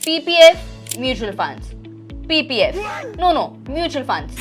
PPF, mutual funds. PPF. No, mutual funds.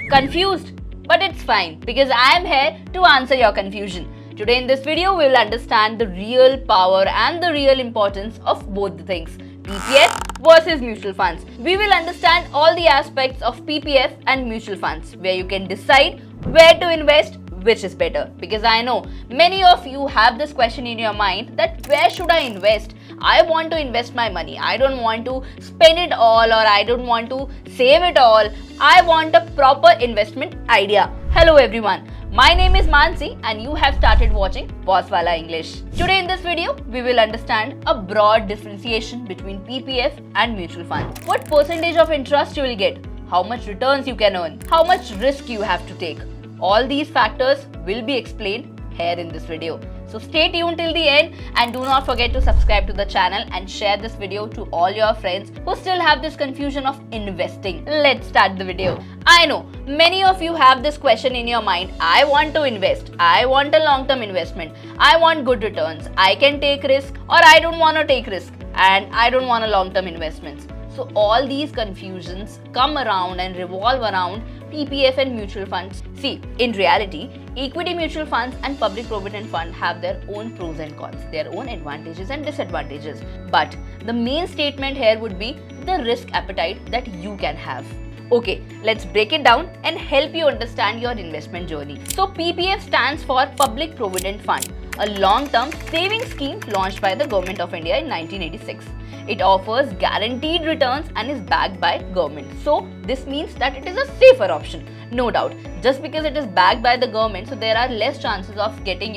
Confused? But it's fine because I am here to answer your confusion. Today in this video, we will understand the real power and the real importance of both the things. PPF versus mutual funds. We will understand all the aspects of PPF and mutual funds where you can decide where to invest, which is better. Because I know many of you have this question in your mind that where should I invest? I want to invest my money. I don't want to spend it all or I don't want to save it all. I want a proper investment idea. Hello everyone. My name is Mansi and you have started watching Bosswala English. Today in this video, we will understand a broad differentiation between PPF and mutual funds. What percentage of interest you will get, how much returns you can earn, how much risk you have to take. All these factors will be explained here in this video. So stay tuned till the end and do not forget to subscribe to the channel and share this video to all your friends who still have this confusion of investing. Let's start the video. I know many of you have this question in your mind. I want to invest. I want a long-term investment. I want good returns. I can take risk or I don't want to take risk and I don't want a long-term investments. So all these confusions come around and revolve around PPF and mutual funds. See, in reality, equity mutual funds and public provident fund have their own pros and cons, their own advantages and disadvantages. But the main statement here would be the risk appetite that you can have. Okay, let's break it down and help you understand your investment journey. So PPF stands for Public Provident Fund, a long-term savings scheme launched by the Government of India in 1986. It offers guaranteed returns and is backed by government. So this means that it is a safer option. No doubt. Just because it is backed by the government, so there are less chances of getting,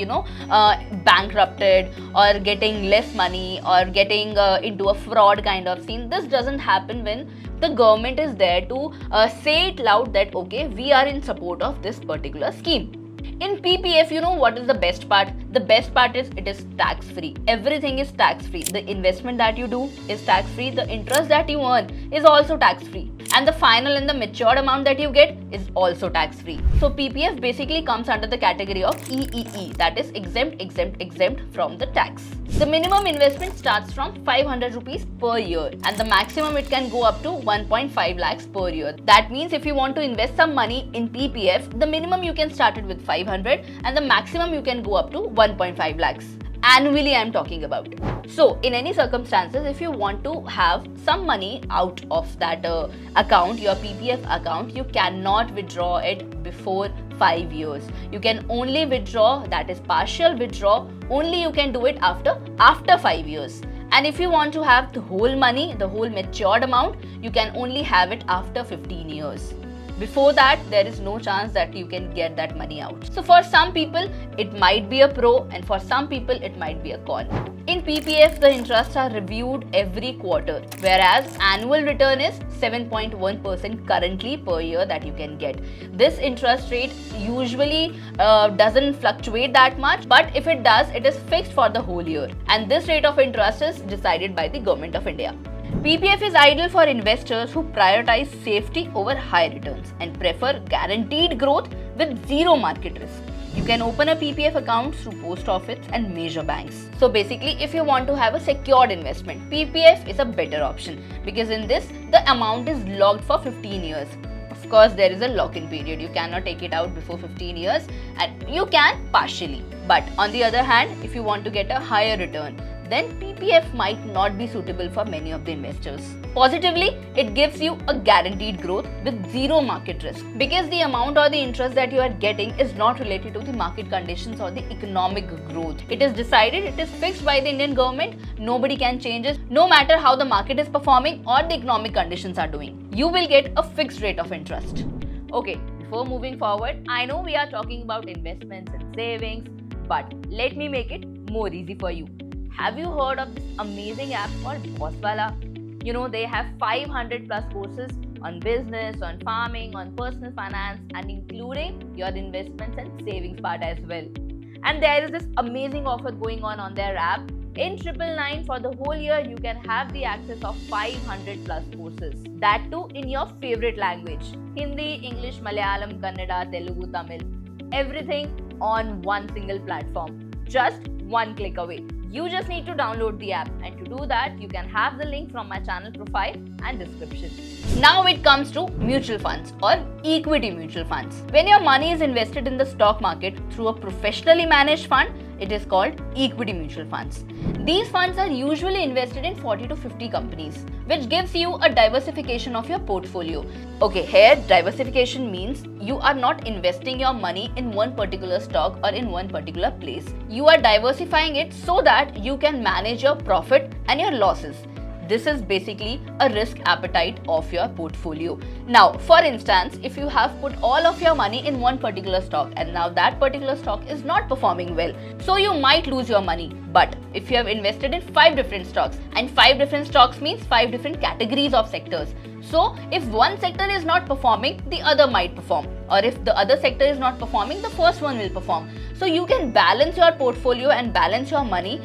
bankrupted or getting less money or getting into a fraud kind of scene. This doesn't happen when the government is there to say it loud that, okay, we are in support of this particular scheme. In PPF, you know what is the best part? The best part is it is tax-free. Everything is tax-free. The investment that you do is tax-free. The interest that you earn is also tax-free. And the final and the matured amount that you get is also tax-free. So PPF basically comes under the category of EEE, that is exempt from the tax. The minimum investment starts from 500 rupees per year and the maximum it can go up to 1.5 lakhs per year. That means if you want to invest some money in PPF, the minimum you can start it with 500 and the maximum you can go up to 1.5 lakhs. Annually I am talking about. So in any circumstances, if you want to have some money out of that account, your PPF account, you cannot withdraw it before 5 years. You can only withdraw, that is partial withdraw, only you can do it after 5 years. And if you want to have the whole money, the whole matured amount, you can only have it after 15 years. Before that, there is no chance that you can get that money out. So for some people, it might be a pro and for some people, it might be a con. In PPF, the interests are reviewed every quarter, whereas annual return is 7.1% currently per year that you can get. This interest rate usually doesn't fluctuate that much, but if it does, it is fixed for the whole year. And this rate of interest is decided by the Government of India. PPF is ideal for investors who prioritize safety over high returns and prefer guaranteed growth with zero market risk. You can open a PPF account through post office and major banks. So basically, if you want to have a secured investment, PPF is a better option because in this, the amount is locked for 15 years. Of course, there is a lock-in period. You cannot take it out before 15 years and you can partially. But on the other hand, if you want to get a higher return, then PPF might not be suitable for many of the investors. Positively, it gives you a guaranteed growth with zero market risk because the amount or the interest that you are getting is not related to the market conditions or the economic growth. It is decided, it is fixed by the Indian government. Nobody can change it no matter how the market is performing or the economic conditions are doing. You will get a fixed rate of interest. Okay, before moving forward, I know we are talking about investments and savings, but let me make it more easy for you. Have you heard of this amazing app called Bosswala? You know, they have 500 plus courses on business, on farming, on personal finance, and including your investments and savings part as well. And there is this amazing offer going on their app. In 999 for the whole year, you can have the access of 500 plus courses. That too in your favorite language. Hindi, English, Malayalam, Kannada, Telugu, Tamil. Everything on one single platform. Just one click away. You just need to download the app, and to do that, you can have the link from my channel profile and description. Now it comes to mutual funds or equity mutual funds. When your money is invested in the stock market through a professionally managed fund, it is called equity mutual funds. These funds are usually invested in 40 to 50 companies, which gives you a diversification of your portfolio. Okay, here diversification means you are not investing your money in one particular stock or in one particular place. You are diversifying it so that you can manage your profit and your losses. This is basically a risk appetite of your portfolio. Now, for instance, if you have put all of your money in one particular stock and now that particular stock is not performing well, so you might lose your money. But if you have invested in 5 different stocks, and 5 different stocks means 5 different categories of sectors. So if one sector is not performing, the other might perform. Or if the other sector is not performing, the first one will perform. So you can balance your portfolio and balance your money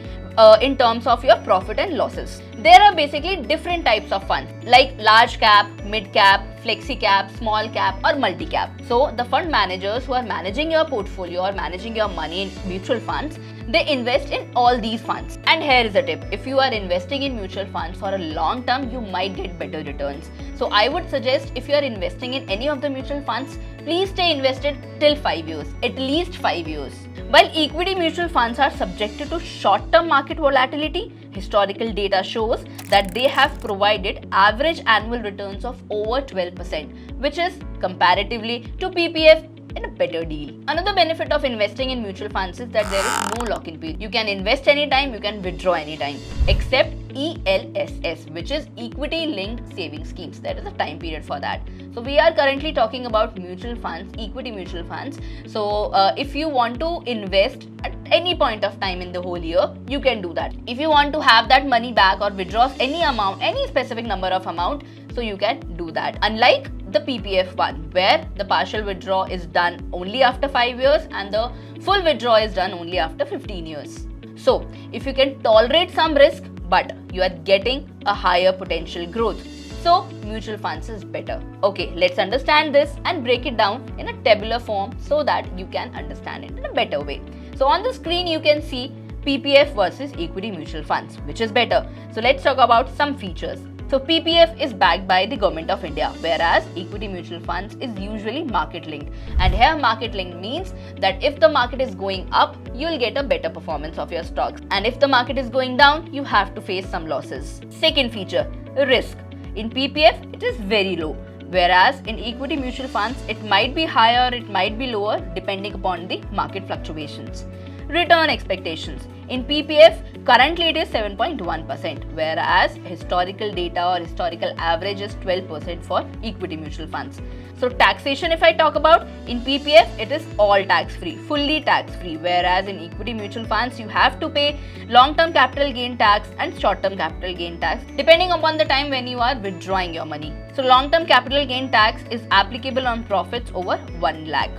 in terms of your profit and losses. There are basically different types of funds like large cap, mid cap, flexi cap, small cap or multi cap. So the fund managers who are managing your portfolio or managing your money in mutual funds, they invest in all these funds. And here is a tip: if you are investing in mutual funds for a long term, you might get better returns. So I would suggest, if you are investing in any of the mutual funds, please stay invested till 5 years, at least 5 years. While equity mutual funds are subjected to short-term market volatility, historical data shows that they have provided average annual returns of over 12%, which is comparatively to PPF in a better deal. Another benefit of investing in mutual funds is that there is no lock-in period. You can invest anytime, you can withdraw anytime, except ELSS, which is equity linked saving schemes. There is a time period for that. So we are currently talking about mutual funds, equity mutual funds. So if you want to invest at any point of time in the whole year, you can do that. If you want to have that money back or withdraw any amount, any specific number of amount, so you can do that. Unlike the PPF one, where the partial withdrawal is done only after 5 years and the full withdrawal is done only after 15 years. So if you can tolerate some risk, but you are getting a higher potential growth, so mutual funds is better. Okay, let's understand this and break it down in a tabular form so that you can understand it in a better way. So on the screen you can see PPF versus equity mutual funds, which is better. So let's talk about some features. So PPF is backed by the Government of India, whereas equity mutual funds is usually market linked. And here market linked means that if the market is going up, you'll get a better performance of your stocks. And if the market is going down, you have to face some losses. Second feature, risk. In PPF, it is very low, whereas in equity mutual funds, it might be higher, it might be lower depending upon the market fluctuations. Return expectations. In PPF, currently it is 7.1%, whereas historical data or historical average is 12% for equity mutual funds. So taxation, if I talk about, in PPF it is all tax-free, fully tax-free, whereas in equity mutual funds you have to pay long-term capital gain tax and short-term capital gain tax depending upon the time when you are withdrawing your money. So long-term capital gain tax is applicable on profits over 1 lakh.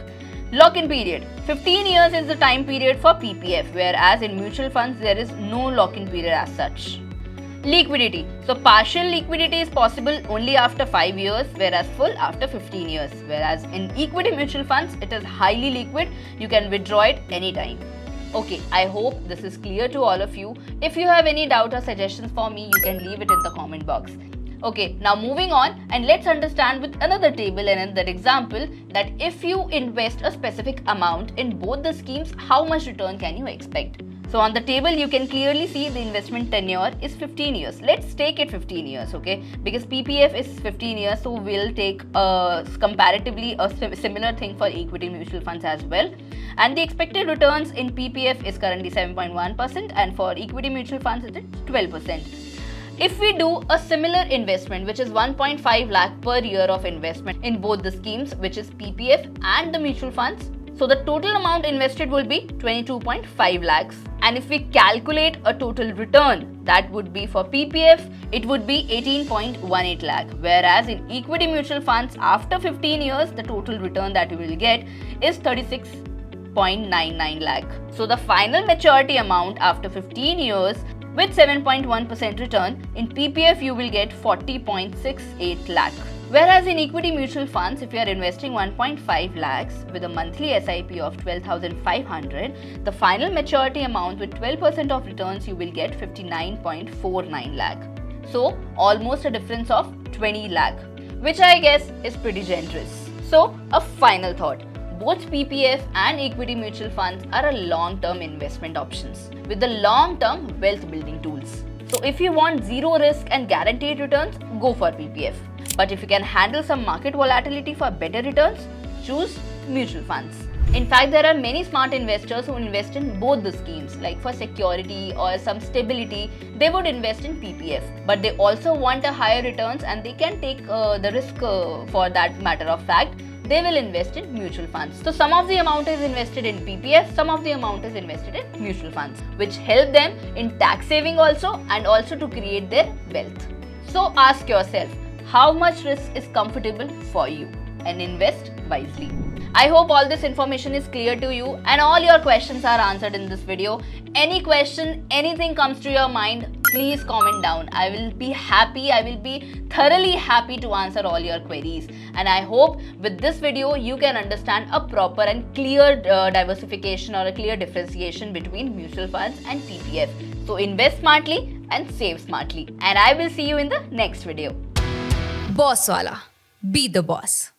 Lock-in period. 15 years is the time period for PPF, whereas in mutual funds there is no lock-in period as such. Liquidity. So partial liquidity is possible only after 5 years, whereas full after 15 years. Whereas in equity mutual funds, it is highly liquid. You can withdraw it anytime. Okay, I hope this is clear to all of you. If you have any doubt or suggestions for me, you can leave it in the comment box. Okay, now moving on, and let's understand with another table and another example that if you invest a specific amount in both the schemes, how much return can you expect? So on the table you can clearly see the investment tenure is 15 years. Let's take it 15 years, okay? Because PPF is 15 years, so we'll take comparatively a similar thing for equity mutual funds as well. And the expected returns in PPF is currently 7.1% and for equity mutual funds it is 12%. If we do a similar investment, which is 1.5 lakh per year of investment in both the schemes, which is PPF and the mutual funds, so the total amount invested will be 22.5 lakhs. And if we calculate a total return, that would be for PPF, it would be 18.18 lakh. Whereas in equity mutual funds, after 15 years, the total return that we will get is 36.99 lakh. So the final maturity amount after 15 years with 7.1% return, in PPF you will get 40.68 lakh, Whereas in equity mutual funds, if you are investing 1.5 lakhs with a monthly SIP of 12,500, the final maturity amount with 12% of returns you will get 59.49 lakh. So almost a difference of 20 lakh, which I guess is pretty generous. So a final thought. Both PPF and equity mutual funds are a long-term investment options with the long-term wealth building tools. So if you want zero risk and guaranteed returns, go for PPF. But if you can handle some market volatility for better returns, choose mutual funds. In fact, there are many smart investors who invest in both the schemes. Like for security or some stability, they would invest in PPF. But they also want a higher returns and they can take the risk for that matter of fact. They will invest in mutual funds. So some of the amount is invested in PPF, some of the amount is invested in mutual funds, which help them in tax saving also and also to create their wealth. So ask yourself, how much risk is comfortable for you, and invest wisely. I hope all this information is clear to you and all your questions are answered in this video. Any question, anything comes to your mind, please comment down. I will be thoroughly happy to answer all your queries. And I hope with this video, you can understand a proper and clear diversification or a clear differentiation between mutual funds and PPF. So invest smartly and save smartly. And I will see you in the next video. Bosswala. Be the boss.